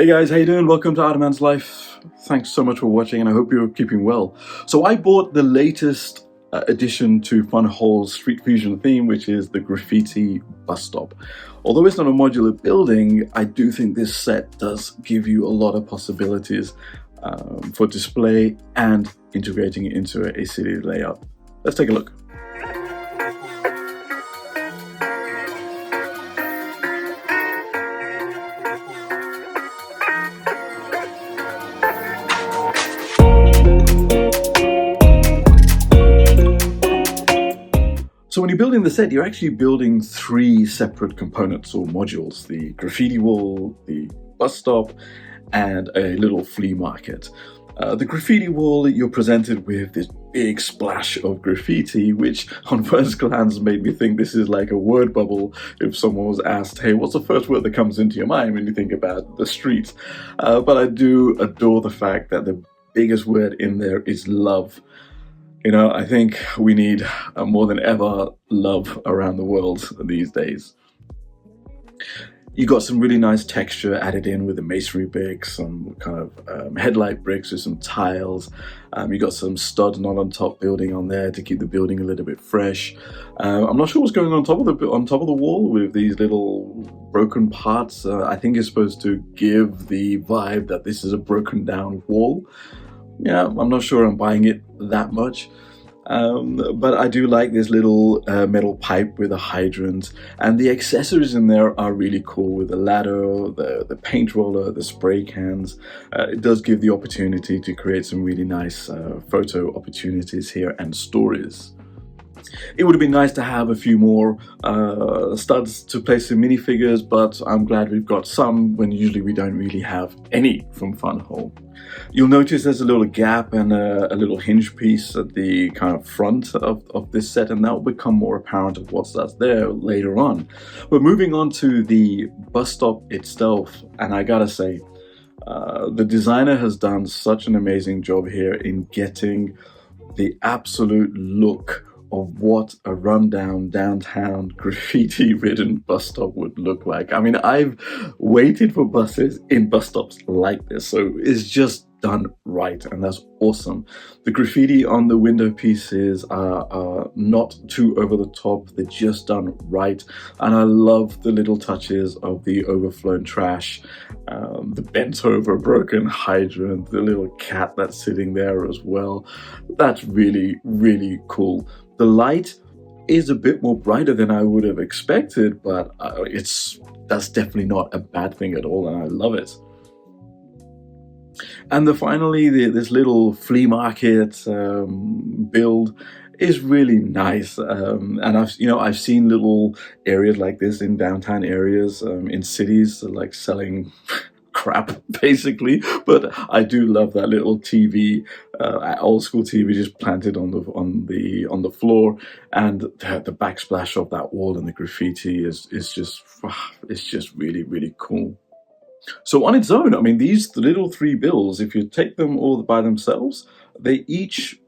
Hey guys, how you doing? Welcome to Artman's Life. Thanks so much for watching and I hope you're keeping well. So I bought the latest addition to FunWhole's Street Fusion theme, which is the Graffiti Bus Stop. Although it's not a modular building, I do think this set does give you a lot of possibilities for display and integrating it into a city layout. Let's take a look. So when you're building the set, you're actually building three separate components or modules: the graffiti wall, the bus stop, and a little flea market. The graffiti wall, you're presented with this big splash of graffiti, which on first glance made me think this is like a word bubble if someone was asked, hey, what's the first word that comes into your mind when you think about the street? But I do adore the fact that the biggest word in there is love. You know, I think we need more than ever love around the world these days. You got some really nice texture added in with the masonry bricks, some kind of headlight bricks with some tiles. You got some stud not on top building on there to keep the building a little bit fresh. I'm not sure what's going on top of the wall with these little broken parts. I think it's supposed to give the vibe that this is a broken down wall. Yeah, I'm not sure I'm buying it that much, but I do like this little metal pipe with a hydrant, and the accessories in there are really cool with the ladder, the paint roller, the spray cans. It does give the opportunity to create some really nice photo opportunities here and stories. It would have been nice to have a few more studs to place some minifigures, but I'm glad we've got some when usually we don't really have any from FunWhole. You'll notice there's a little gap and a little hinge piece at the kind of front of this set, and that will become more apparent of what's that's there later on. But moving on to the bus stop itself, and I gotta say, the designer has done such an amazing job here in getting the absolute look of what a rundown downtown graffiti-ridden bus stop would look like. I mean, I've waited for buses in bus stops like this, so it's just done right, and that's awesome. The graffiti on the window pieces are not too over the top, they're just done right, and I love the little touches of the overflown trash, the bent over broken hydrant, the little cat that's sitting there as well. That's really, really cool. The light is a bit more brighter than I would have expected, but that's definitely not a bad thing at all, and I love it. And finally, this little flea market build is really nice, and I've seen little areas like this in downtown areas in cities, like selling crap basically, but I do love that little TV, old school TV just planted on the floor, and the backsplash of that wall and the graffiti is just really, really cool. So on its own, I mean, these little three bills, if you take them all by themselves, they each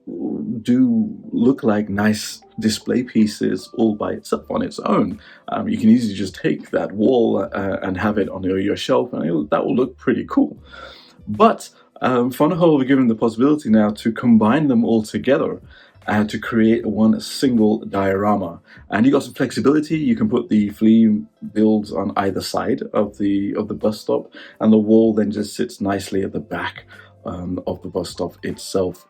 do look like nice display pieces all by itself on its own. You can easily just take that wall and have it on your shelf, and that will look pretty cool. But FunWhole have given the possibility now to combine them all together and to create one single diorama. And you got some flexibility. You can put the flea builds on either side of the bus stop, and the wall then just sits nicely at the back of the bus stop itself.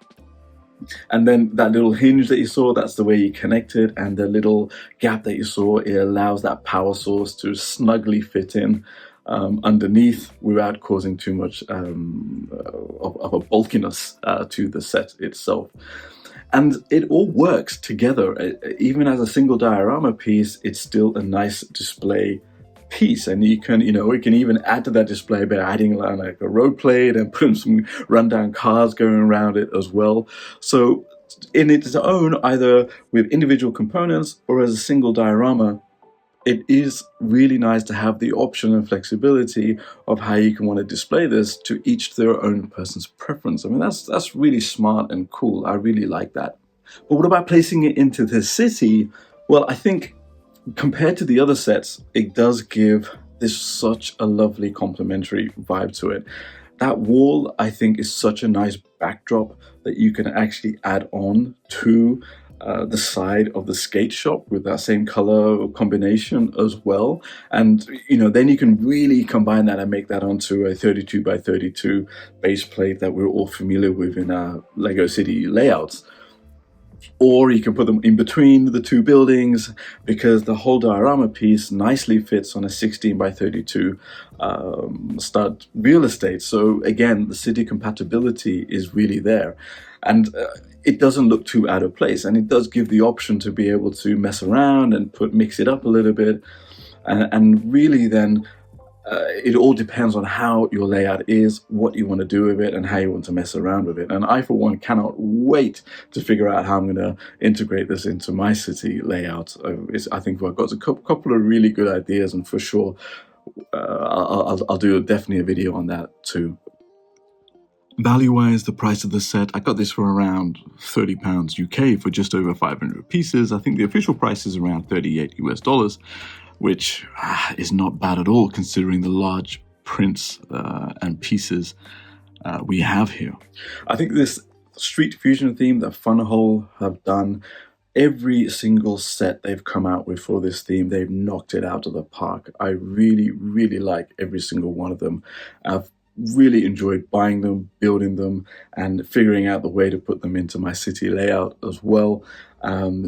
And then that little hinge that you saw, that's the way you connect it, and the little gap that you saw, it allows that power source to snugly fit in underneath without causing too much of a bulkiness to the set itself. And it all works together. Even as a single diorama piece, it's still a nice display piece, and you can even add to that display by adding like a road plate and putting some rundown cars going around it as well. So in its own, either with individual components or as a single diorama, it is really nice to have the option and flexibility of how you can want to display this to each their own person's preference. I mean, that's really smart and cool. I really like that. But what about placing it into the city? Well, I think compared to the other sets, it does give there's such a lovely complementary vibe to it. That wall, I think, is such a nice backdrop that you can actually add on to the side of the skate shop with that same color combination as well. And, you know, then you can really combine that and make that onto a 32 by 32 base plate that we're all familiar with in our Lego City layouts. Or you can put them in between the two buildings, because the whole diorama piece nicely fits on a 16 by 32 stud real estate. So again, the city compatibility is really there. And it doesn't look too out of place, and it does give the option to be able to mess around and mix it up a little bit. And really then it all depends on how your layout is, what you want to do with it, and how you want to mess around with it. And I, for one, cannot wait to figure out how I'm going to integrate this into my city layout. I think I've got a couple of really good ideas, and for sure, I'll do definitely a video on that too. Value-wise, the price of the set, I got this for around £30 UK for just over 500 pieces. I think the official price is around $38 US, which is not bad at all considering the large prints and pieces we have here. I think this street fusion theme that FunWhole have done, every single set they've come out with for this theme, they've knocked it out of the park. I really, really like every single one of them. I've really enjoyed buying them, building them, and figuring out the way to put them into my city layout as well.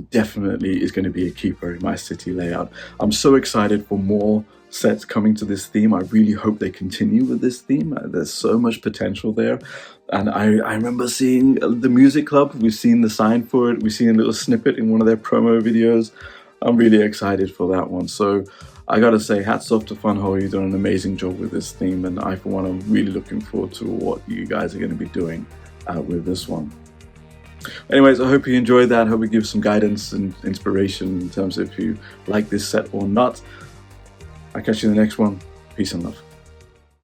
Definitely is going to be a keeper in my city layout. I'm so excited for more sets coming to this theme. I really hope they continue with this theme. There's so much potential there. And I remember seeing the music club. We've seen the sign for it. We've seen a little snippet in one of their promo videos. I'm really excited for that one. So I gotta say, hats off to FunWhole. You've done an amazing job with this theme, and I, for one, am really looking forward to what you guys are going to be doing with this one. Anyways, I hope you enjoyed that. I hope it gives some guidance and inspiration in terms of if you like this set or not. I'll catch you in the next one. Peace and love.